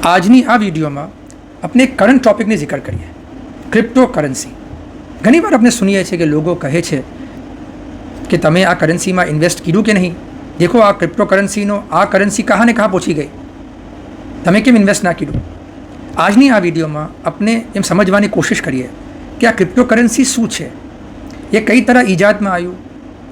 આજની આ વિડીયોમાં આપણે એક કરંટ ટોપિકની જિકર કરીએ, ક્રિપ્ટો કરન્સી. ઘણીવાર આપણે સુનીએ છીએ કે લોકો કહે છે કે તમે આ કરન્સીમાં ઇન્વેસ્ટ કર્યું કે નહીં, દેખો આ ક્રિપ્ટો કરન્સીનો આ કરન્સી કહાં ને કહાં પહોંચી ગઈ, તમે કેમ ઇન્વેસ્ટ ના કર્યું. આજની આ વિડીયોમાં આપણે એમ સમજવાની કોશિશ કરીએ કે આ ક્રિપ્ટો કરન્સી શું છે, એ કઈ તરહ ઈજાદમાં આવ્યું,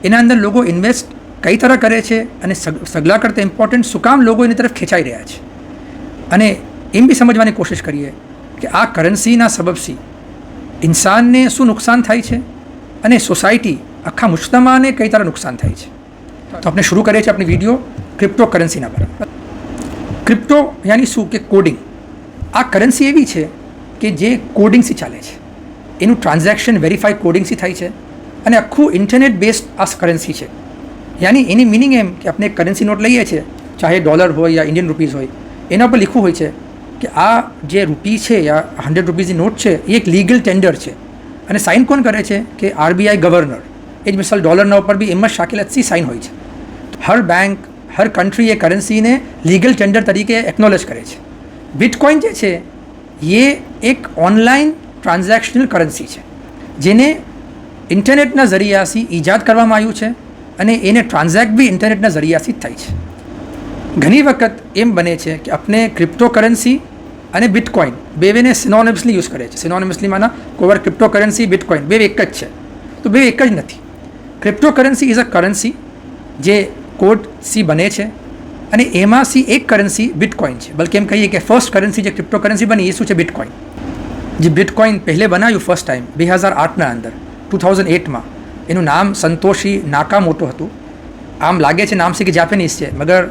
એના અંદર લોકો ઇન્વેસ્ટ કઈ તરહ કરે છે અને સગલા કરતાં ઇમ્પોર્ટન્ટ શું કામ લોકો એની તરફ ખેંચાઈ રહ્યા છે, અને એમ બી સમજવાની કોશિશ કરીએ કે આ કરન્સીના સબબથી ઇન્સાનને શું નુકસાન થાય છે અને સોસાયટી આખા મુજ્તમાને કઈ તરહ નુકસાન થાય છે. તો આપણે શરૂ કરીએ છીએ આપણી વિડીયો ક્રિપ્ટો કરન્સીના પર. ક્રિપ્ટો યાની શું કે કોડિંગ. આ કરન્સી એવી છે કે જે કોડિંગથી ચાલે છે, એનું ટ્રાન્ઝેક્શન વેરીફાઈ કોડિંગથી થાય છે અને આખું ઇન્ટરનેટ બેઝડ આ કરન્સી છે. યાની એની મિનિંગ એમ કે આપણે કરન્સી નોટ લઈએ છીએ, ચાહે ડોલર હોય યા ઇન્ડિયન રૂપીઝ હોય, એના પર લખ્યું હોય છે કે આ જે રૂપી છે યા 100 રૂપીઝની નોટ છે એ એક લીગલ ટેન્ડર છે, અને સાઇન કોણ કરે છે કે RBI ગવર્નર. એ જ મિસાલ ડોલરના ઉપર બી એમ જ શાકિલતથી સાઇન હોય છે. હર બેંક હર કન્ટ્રી એ કરન્સીને લીગલ ટેન્ડર તરીકે એકનોલેજ કરે છે. બિટકોઇન જે છે એ એક ઓનલાઈન ટ્રાન્ઝેક્શનલ કરન્સી છે જેને ઇન્ટરનેટના જરિયાથી ઈજાદ કરવામાં આવ્યું છે અને એને ટ્રાન્ઝેક્ટ બી ઇન્ટરનેટના જરિયાથી જ થાય છે. ઘણી વખત એમ બને છે કે આપણે ક્રિપ્ટો કરન્સી અને બિટકોઇન બેને સિનોનિમસલી યુઝ કરે છે. સિનોનિમસલી માના કોઈવાર ક્રિપ્ટો કરન્સી બિટકોઇન બે એક જ છે, તો બે એક જ નથી. Crypto currency is a currency જે કોડથી બને છે અને એમાંથી એક કરન્સી બિટકોઇન છે. બલકે એમ કહીએ કે ફર્સ્ટ કરન્સી જે ક્રિપ્ટો કરન્સી બની એ શું છે? બિટકોઇન. જે બિટકોઇન પહેલે બનાવ્યું ફર્સ્ટ ટાઈમ 2008ના અંદર 2008માં, એનું નામ સંતોષી નાકામોટો હતું. આમ લાગે છે નામ છે કે જાપાનીઝ છે, મગર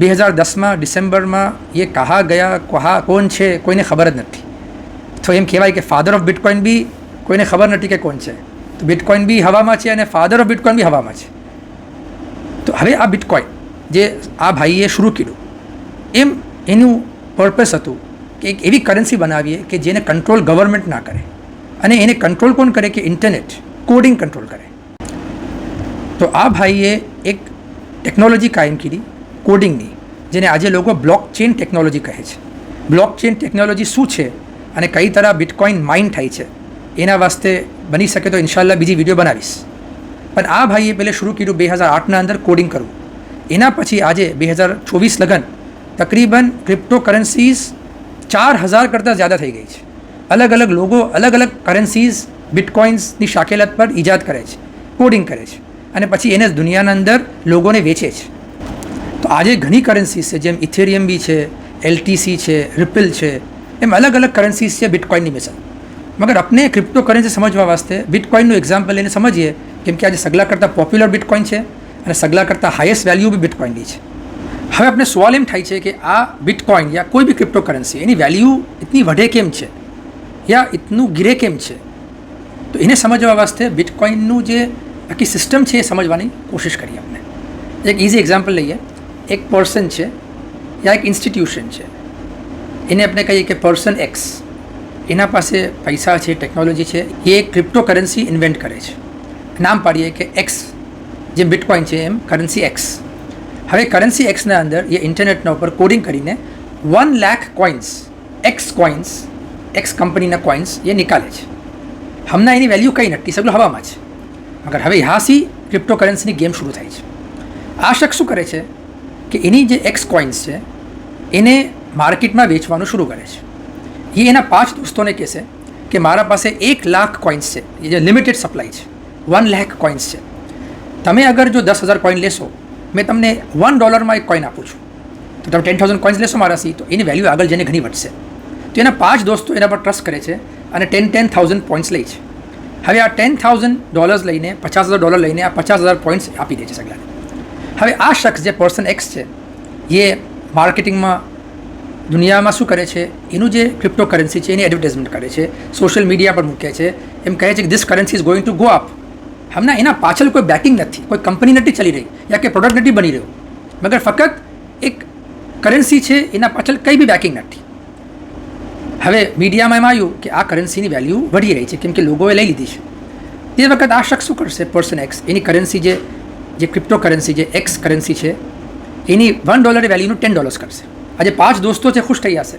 2010માં ડિસેમ્બરમાં એ કહા ગયા કોણ છે કોઈને ખબર જ નથી. તો એમ કહેવાય કે ફાધર ઓફ બિટકોઇન બી કોઈને ખબર નથી કે કોણ છે. તો બિટકોઇન બી હવામાં છે અને ફાધર ઓફ બિટકોઇન બી હવામાં છે. તો હવે આ બિટકોઇન જે આ ભાઈએ શરૂ કર્યું, એમ એનું પર્પસ હતું કે એક એવી કરન્સી બનાવીએ કે જેને કંટ્રોલ ગવર્મેન્ટ ના કરે, અને એને કંટ્રોલ કોણ કરે કે ઇન્ટરનેટ કોડિંગ કંટ્રોલ કરે. તો આ ભાઈએ એક ટેકનોલોજી કાયમ કરી કોડિંગની, જેને આજે લોકો બ્લોક ચેઇન ટેકનોલોજી કહે છે. બ્લોક ચેઇન ટેકનોલોજી શું છે અને કઈ તરહ બિટકોઇન માઇન થાય છે એના વાસ્તે બની શકે તો ઇન્શાલ્લાહ બીજી વિડીયો બનાવીશ. પણ આ ભાઈએ પહેલે શરૂ કર્યું 2008ના અંદર કોડિંગ કરવું. એના પછી આજે 2024 લગન તકરીબન ક્રિપ્ટો કરન્સીઝ 4000 કરતાં જ્યાદા થઈ ગઈ છે. અલગ અલગ લોકો અલગ અલગ કરન્સીઝ બિટકોઇન્સની શાકેલત પર ઈજાદ કરે છે, કોડિંગ કરે છે, અને પછી એને દુનિયાના અંદર લોકોને વેચે છે. તો આજે ઘણી કરન્સીઝ છે, જેમ ઇથેરિયમ બી છે, LTC છે, રિપલ છે, એમ અલગ અલગ કરન્સીઝ છે બિટકોઇનની મિસાલ. મગર આપણે ક્રિપ્ટો કરન્સી સમજવા વાસ્તે બિટકોઇનનું એક્ઝામ્પલ લઈને સમજીએ, કેમ કે આજે સગલા કરતાં પોપ્યુલર બિટકોઇન છે અને સગલા કરતાં હાઈએસ્ટ વેલ્યુ બી બિટકોઇનની છે. હવે આપણે સવાલ એમ થાય છે કે આ બિટકોઇન યા કોઈ બી ક્રિપ્ટો કરન્સી એની વેલ્યુ ઇતની વધે કેમ છે યા ઇતનું ગિરે કેમ છે. તો એને સમજવા વાસ્તે બિટકોઇનનું જે આખી સિસ્ટમ છે એ સમજવાની કોશિશ કરીએ. આપણે એક ઇઝી એક્ઝામ્પલ લઈએ. એક પર્સન છે યા એક ઇન્સ્ટિટ્યુશન છે, એને આપણે કહીએ કે પર્સન X, એના પાસે પૈસા છે, ટેકનોલોજી છે, એ ક્રિપ્ટો કરન્સી ઇન્વેન્ટ કરે છે. નામ પાડીએ કે X, જેમ બિટકોઇન છે એમ કરન્સી X. હવે કરન્સી Xના અંદર એ ઇન્ટરનેટના ઉપર કોડિંગ કરીને 1 લાખ કોઇન્સ, X કંપનીના કોઇન્સ એ નિકાલે છે. હમણાં એની વેલ્યુ કંઈ નથી, સગલું હવામાં છે. મગર હવે યાસી ક્રિપ્ટો કરન્સીની ગેમ શરૂ થાય છે. આ શખ્સ શું કરે છે કે એની જે X કોઇન્સ છે એને માર્કેટમાં વેચવાનું શરૂ કરે છે. એ એના 5 દોસ્તોને કહેશે કે મારા પાસે 1 લાખ કોઇન્સ છે, એ જે લિમિટેડ સપ્લાય છે, 1 લાખ કોઇન્સ છે. તમે અગર જો 10,000 કોઇન લેશો, મેં તમને $1 એક કોઇન આપું છું, તો તમે 10,000 કોઇન્સ લેશો મારાથી, તો એની વેલ્યુ આગળ જઈને ઘણી વધશે. તો એના 5 દોસ્તો એના પર ટ્રસ્ટ કરે છે અને 10,000 પોઈન્ટ્સ લે છે. હવે આ $10,000 લઈને $50,000 લઈને આ 50,000 પોઈન્ટ્સ આપી દે છે સગલાને. હવે આ શખ્સ જે પર્સન X છે એ માર્કેટિંગમાં દુનિયામાં શું કરે છે, એનું જે ક્રિપ્ટો કરન્સી છે એની એડવર્ટાઇઝમેન્ટ કરે છે, સોશિયલ મીડિયા પર મૂકે છે, એમ કહે છે કે this currency is going to go up. હમણાં એના પાછળ કોઈ બેકિંગ નથી, કોઈ કંપની નથી ચાલી રહી યા કે પ્રોડક્ટ નથી બની રહ્યો, મગર ફક્ત એક કરન્સી છે, એના પાછળ કંઈ બી બેકિંગ નથી. હવે મીડિયામાં એમ આવ્યું કે આ કરન્સીની વેલ્યુ વધી રહી છે કેમ કે લોકોએ લઈ લીધી છે. તે વખત આ શખ્સ શું કરશે, પર્સન X, એની કરન્સી જે ક્રિપ્ટો કરન્સી જે X કરન્સી છે એની $1 વેલ્યુનું $10 કરશે. આજે 5 દોસ્તો છે ખુશ થઈ જશે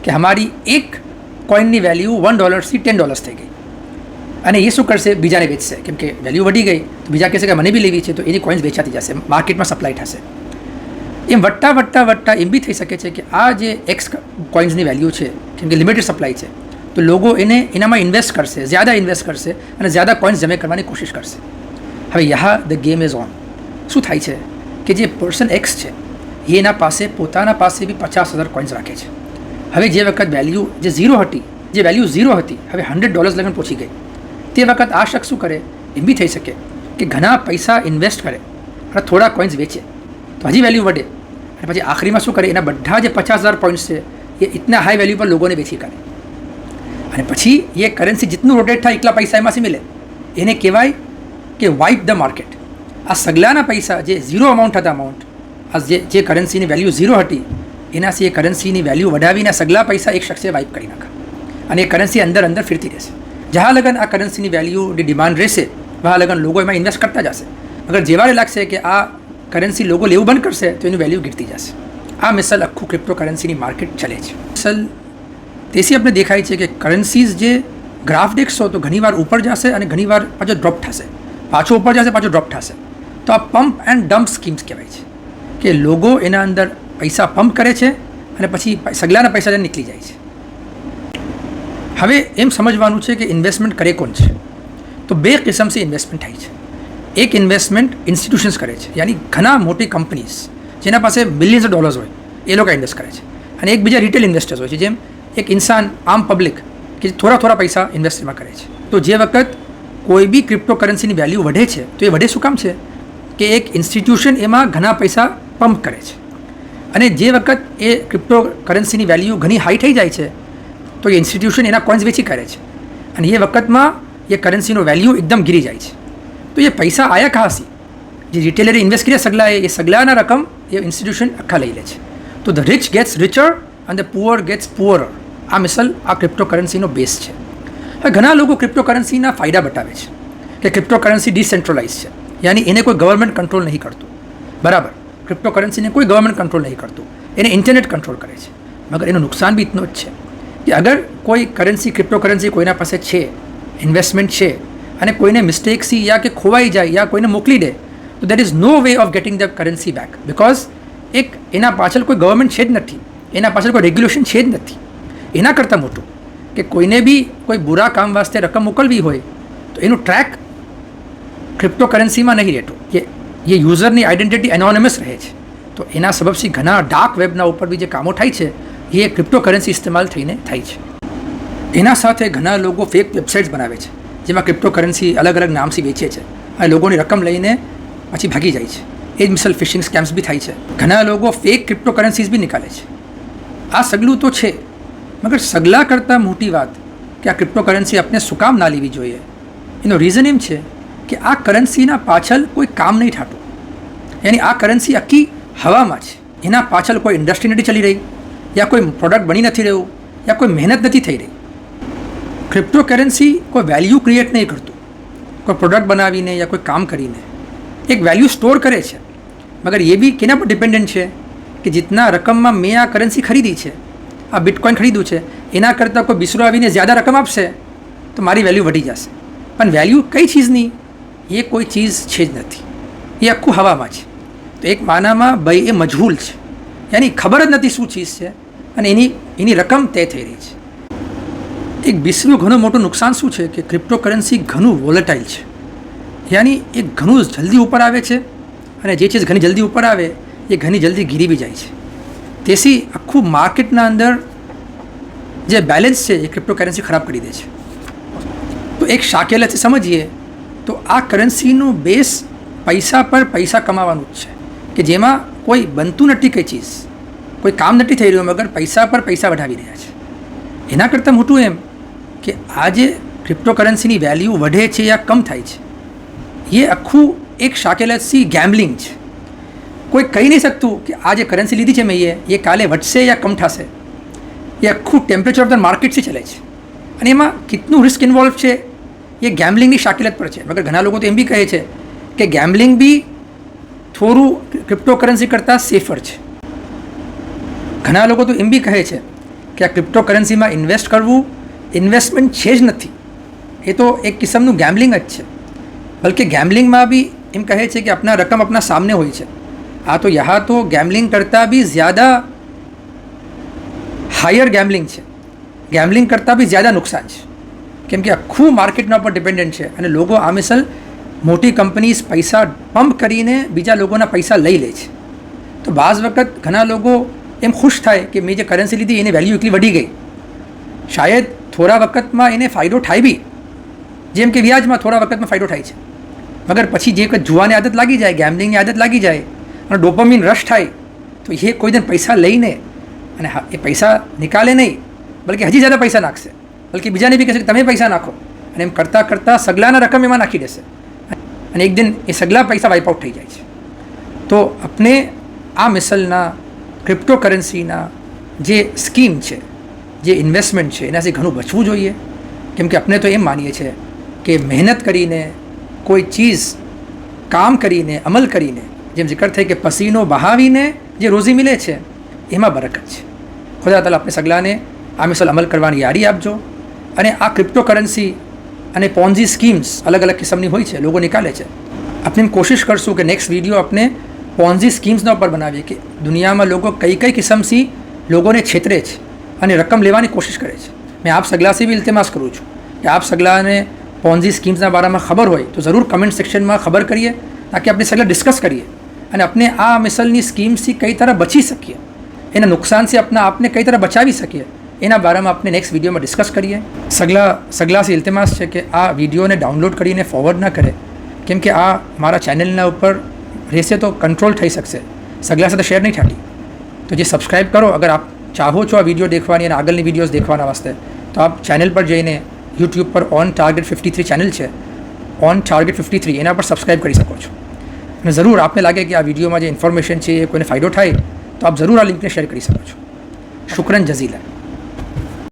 કે અમારી એક કોઈનની વેલ્યુ $1 થી $10 થઈ ગઈ, અને એ શું કરશે, બીજાને વેચશે, કેમ કે વેલ્યુ વધી ગઈ તો બીજા કહેશે કે મને બી લેવી છે, તો એની કોઈન્સ વેચાતી જશે, માર્કેટમાં સપ્લાય થશે. એમ વધતા એમ બી થઈ શકે છે કે આ જે એક્સ કોઈન્સની વેલ્યુ છે, કેમ કે લિમિટેડ સપ્લાય છે, તો લોકો એનામાં ઇન્વેસ્ટ કરશે, જ્યાદા ઇન્વેસ્ટ કરશે અને જ્યાદા કોઈન્સ જમે કરવાની કોશિશ કરશે. હવે યહા ધ ગેમ ઇઝ ઓન. શું થાય છે કે જે પર્સન એક્સ છે એના પાસે પોતાના પાસે બી 50,000 કોઈન્સ રાખે છે. હવે જે વખત વેલ્યુ જે વેલ્યુ ઝીરો હતી હવે $100 લગન પહોંચી ગઈ, તે વખત આ શખ્સ શું કરે, એમ બી થઈ શકે કે ઘણા પૈસા ઇન્વેસ્ટ કરે અને થોડા કોઈન્સ વેચે તો હજી વેલ્યુ વધે, અને પછી આખરીમાં શું કરે, એના બધા જે 50,000 પોઈન્ટ્સ છે એ ઇતના હાઈ વેલ્યુ પર લોકોને વેચી કરે, અને પછી એ કરન્સી જેટલું રોટેટ થાય એટલા પૈસા એમાંથી મળે. એને કહેવાય કે વાઇપ ધ માર્કેટ. આ સગલાના પૈસા જે ઝીરો અમાઉન્ટ હતા, આ જે કરન્સીની વેલ્યુ ઝીરો હતી એનાથી એ કરન્સીની વેલ્યુ વધાવીને સગલા પૈસા એક શખ્સે વાઇપ કરી નાખા, અને એ કરન્સી અંદર ફિરતી રહેશે. જहाँ લગન આ કરન્સીની વેલ્યુની ડિમાન્ડ રહેશે વहाँ લગન લોકો એમાં ઇન્વેસ્ટ કરતા જશે. અગર જેવારે લાગશે કે આ કરન્સી લોકો લેવું બંધ કરશે તો એની વેલ્યુ ગીરતી જશે. આ મિસલ આખું ક્રિપ્ટો કરન્સીની માર્કેટ ચલે છે. મિસલ તેથી આપણે દેખાય છે કે કરન્સીઝ જે ગ્રાફ દેખશો તો ઘણીવાર ઉપર જશે અને ઘણીવાર પાછો ડ્રોપ થશે, પાછો ઉપર જશે પાછો ડ્રોપ થશે. તો આ પમ્પ એન્ડ ડમ્પ સ્કીમ્સ કહેવાય છે કે લોકો એના અંદર પૈસા પંપ કરે છે અને પછી સગલાના પૈસા નીકળી જાય છે. હવે એમ સમજવાનું છે કે ઇન્વેસ્ટમેન્ટ કરે કોણ છે, તો બે કિસ્મથી ઇન્વેસ્ટમેન્ટ થાય છે. એક ઇન્વેસ્ટમેન્ટ ઇન્સ્ટિટ્યુશન્સ કરે છે, યાની ઘણા મોટી કંપનીઝ જેના પાસે બિલિયન્સ ઓફ ડોલર્સ હોય એ લોકો ઇન્વેસ્ટ કરે છે, અને એક બીજા રિટેલ ઇન્વેસ્ટર્સ હોય છે, જેમ એક ઇન્સાન આમ પબ્લિક કે થોડા પૈસા ઇન્વેસ્ટમાં કરે છે. તો જે વખત કોઈ બી ક્રિપ્ટો કરન્સીની વેલ્યુ વધે છે તો એ વધે શું કામ છે કે એક ઇન્સ્ટિટ્યુશન એમાં ઘણા પૈસા પંપ કરે છે, અને જે વખત એ ક્રિપ્ટો કરન્સીની વેલ્યુ ઘણી હાઈ થઈ જાય છે તો એ ઇન્સ્ટિટ્યુશન એના કોઈન્સ વેચી કરે છે, અને એ વખતમાં એ કરન્સીનો વેલ્યુ એકદમ ગીરી જાય છે. તો એ પૈસા આયા કહાંથી, જે રિટેલરે ઇન્વેસ્ટ કર્યા સગલાએ, એ સગલાના રકમ એ ઇન્સ્ટિટ્યુશન આખા લઈ લે છે. તો ધ રિચ ગેટ્સ રિચર અને ધ પુઅર ગેટ્સ પુઅરર. આ મિસલ આ ક્રિપ્ટો કરન્સીનો બેઝ છે. હવે ઘણા લોકો ક્રિપ્ટો કરન્સીના ફાયદા બતાવે છે કે ક્રિપ્ટો કરન્સી ડિસેન્ટ્રલાઇઝ છે, યાની એને કોઈ ગવર્મેન્ટ કંટ્રોલ નહીં કરતું. બરાબર, ક્રિપ્ટો કરન્સીને કોઈ ગવર્મેન્ટ કંટ્રોલ નહીં કરતું, એને ઇન્ટરનેટ કંટ્રોલ કરે છે. મગર એનું નુકસાન બી એટલું જ છે કે અગર કોઈ કરન્સી ક્રિપ્ટો કરન્સી કોઈના પાસે છે, ઇન્વેસ્ટમેન્ટ છે, અને કોઈને મિસ્ટેકથી યા કે ખોવાઈ જાય યા કોઈને મોકલી દે તો that is no way of getting the currency back, because એના પાછળ કોઈ ગવર્મેન્ટ છે જ નથી, એના પાછળ કોઈ રેગ્યુલેશન છે જ નથી. એના કરતાં મોટું કે કોઈને બી કોઈ બુરા કામ વાસ્તે રકમ મોકલવી હોય તો એનું ટ્રેક ક્રિપ્ટો કરન્સીમાં નહીં રહેતું, કે એ યુઝરની આઈડેન્ટિટી એનોનિમસ રહે છે. તો એના સબબથી ઘણા ડાર્ક વેબના ઉપર બી જે કામો થાય છે એ ક્રિપ્ટો કરન્સી ઇસ્તેમાલ થઈને થાય છે. એના સાથે ઘણા લોકો ફેક વેબસાઇટ્સ બનાવે છે જેમાં ક્રિપ્ટો કરન્સી અલગ નામથી વેચે છે અને લોકોની રકમ લઈને પછી ભાગી જાય છે. એ જ મિસલ ફિશિંગ સ્કેમ્સ બી થાય છે. ઘણા લોકો ફેક ક્રિપ્ટો કરન્સીઝ બી નીકાળે છે. આ સગલું તો છે, મગર સગલા કરતાં મોટી વાત કે આ ક્રિપ્ટો કરન્સી આપણે શું કામ ના લેવી જોઈએ, એનો રીઝન એમ છે કે આ કરન્સીના પાછળ કોઈ કામ નહીં થતું, યાની આ કરન્સી આખી હવામાં છે, એના પાછળ કોઈ ઇન્ડસ્ટ્રી નથી ચાલી રહી, યા કોઈ પ્રોડક્ટ બની નથી રહ્યું, યા કોઈ મહેનત નથી થઈ રહી. ક્રિપ્ટો કરન્સી કોઈ વેલ્યુ ક્રિએટ નહીં કરતું, કોઈ પ્રોડક્ટ બનાવીને યા કોઈ કામ કરીને એક વેલ્યુ સ્ટોર કરે છે, મગર એ બી કેના પર ડિપેન્ડન્ટ છે કે જીતના રકમમાં મેં આ કરન્સી ખરીદી છે, આ બિટકોઇન ખરીદ્યું છે, એના કરતાં કોઈ બીસરો આવીને જ્યાદા રકમ આપશે તો મારી વેલ્યુ વધી જશે. પણ વેલ્યુ કઈ ચીજની, એ કોઈ ચીજ છે જ નથી, એ આખું હવામાં છે. તો એક માનામાં ભાઈ એ મજહૂલ છે, યાની ખબર જ નથી શું ચીજ છે, અને એની રકમ તય થઈ રહી છે. એક બીસરું ઘણું મોટું નુકસાન શું છે કે ક્રિપ્ટો કરન્સી ઘણું વોલેટાઇલ છે, યાની એ ઘણું જલ્દી ઉપર આવે છે, અને જે ચીજ ઘણી જલ્દી ઉપર આવે એ ઘણી જલ્દી ગીરી બી જાય છે. તેથી આખું માર્કેટના અંદર જે બેલેન્સ છે એ ક્રિપ્ટો કરન્સી ખરાબ કરી દે છે. તો એક શાકેલાથી સમજીએ તો આ કરન્સીનું બેઝ પૈસા પર પૈસા કમાવાનું જ છે, કે જેમાં કોઈ બનતું નથી, કઈ ચીજ કોઈ કામ નથી થઈ રહ્યું, મગર પૈસા પર પૈસા વઢાવી રહ્યા છે. એના કરતાં મોટું એમ કે આ જે ક્રિપ્ટો કરન્સીની વેલ્યુ વધે છે યા કમ થાય છે, એ આખું એક શાકેલાથી ગેમ્બલિંગ છે. કોઈ કહી નહીં શકતું કે આ જે કરન્સી લીધી છે મેં એ કાલે વધશે યા કમ થશે. એ આખું ટેમ્પરેચર ઓફ ધ માર્કેટથી ચાલે છે, અને એમાં કેટલું રિસ્ક ઇન્વોલ્વ છે એ ગેમ્બલિંગની શાકેલાત પર છે. મગર ઘણા લોકો તો એમ બી કહે છે કે ગેમ્બલિંગ બી થોડું ક્રિપ્ટો કરન્સી કરતાં સેફર છે. ઘણા લોકો તો એમ બી કહે છે કે આ ક્રિપ્ટોકરન્સીમાં ઇન્વેસ્ટ કરવું ઇન્વેસ્ટમેન્ટ છે જ નથી, એ તો એક કિસ્મનું ગેમ્બલિંગ જ છે. બલકે ગેમ્બલિંગમાં બી એમ કહે છે કે अपना રકમ अपना સામને હોય છે. આ તો યહાં તો ગેમ્બલિંગ કરતાં બી જ્યાદા હાયર ગેમ્બલિંગ છે, ગેમ્બલિંગ કરતાં બી જ્યાદા નુકસાન છે. કેમ કે આખું માર્કેટના ઉપર ડિપેન્ડન્ટ છે અને લોકો આ મિસલ મોટી કંપનીઝ પૈસા પંપ કરીને બીજા લોકોના પૈસા લઈ લે છે. તો બાઝ વખત ઘણા લોકો એમ ખુશ થાય કે મેં જે કરન્સી લીધી એની વેલ્યુ એટલી વધી ગઈ, શાયદ થોડા વખતમાં એને ફાયદો થાય બી, જેમ કે વ્યાજમાં થોડા વખતમાં ફાયદો થાય છે, મગર પછી જે કંઈ જુવાની આદત લાગી જાય, ગેમ્બલિંગની આદત લાગી જાય અને ડોપામીન રશ થાય તો એ કોઈ દિન પૈસા લઈને અને એ પૈસા નિકાલે નહીં, બલકે હજી જ્યાદા પૈસા નાખશે, બલકે બીજાને બી કહેશે કે તમે પૈસા નાખો, અને એમ કરતાં કરતાં સગલાના રકમ એમાં નાખી દેશે અને એક દિન એ સગલા પૈસા વાઇપ આઉટ થઈ જાય છે. તો આપણે આ મિસલના ક્રિપ્ટોકરન્સીના જે સ્કીમ છે, જે ઇન્વેસ્ટમેન્ટ છે, એનાથી ઘણું બચવું જોઈએ. કેમ કે આપણે તો એમ માનીએ છીએ કે મહેનત કરીને કોઈ ચીઝ કામ કરીને અમલ કરીને, જેમ જિકર થઈ કે પસીનો બહાવીને જે રોઝી મિલે છે એમાં બરકત છે. ખુદા તાલા આપણે સગલાને આ મિસલ અમલ કરવાની યારી આપજો. અને આ ક્રિપ્ટોકરન્સી અને પોન્ઝી સ્કીમ્સ અલગ અલગ કિસ્મની હોય છે, લોકો નિકાલે છે. આપણે કોશિશ કરશું કે નેક્સ્ટ વિડીયો આપણે પોન્ઝી સ્કીમ્સના ઉપર બનાવીએ કે દુનિયામાં લોકો કઈ કઈ કિસ્મથી લોકોને છેતરે છે અને રકમ લેવાની કોશિશ કરે છે. મેં આપ સગલાથી બી ઇલ્તમાસ કરું છું કે આપ સગલાને પોન્ઝી સ્કીમ્સના બારામાં ખબર હોય તો જરૂર કમેન્ટ સેક્શનમાં ખબર કરીએ, તાકી આપણે સગલા ડિસ્કસ કરીએ અને આપણે આ મિસલની સ્કીમ્સથી કઈ તરહ બચી શકીએ, એના નુકસાનથી આપને કઈ તરહ બચાવી શકીએ, એના બારામાં આપણે નેક્સ્ટ વિડીયોમાં ડિસ્કસ કરીએ. સગલાથી ઇલ્તમાસ છે કે આ વિડીયોને ડાઉનલોડ કરીને ફોરવર્ડ ના કરે, કેમ કે આ મારા ચેનલના ઉપર રહેશે તો કંટ્રોલ થઈ શકશે, સગલા સાથે શેર નહીં થતી. તો જે સબસ્ક્રાઈબ કરો, અગર આપ ચાહો છો આ વિડીયો દેખવાની અને આગળની વિડીયોઝ દેખવાના વાસ્તે, તો આપ ચેનલ પર જઈને યુટ્યુબ પર ઓન ટાર્ગેટ 53 ચેનલ છે, ઓન ટાર્ગેટ 53 એના પર સબસ્ક્રાઈબ કરી શકો છો. અને જરૂર આપને લાગે કે આ વિડીયોમાં જે ઇન્ફોર્મેશન છે એ કોઈને ફાયદો થાય તો આપ જરૂર આ લિંકને શેર કરી શકો છો. શુક્રન જઝીલા.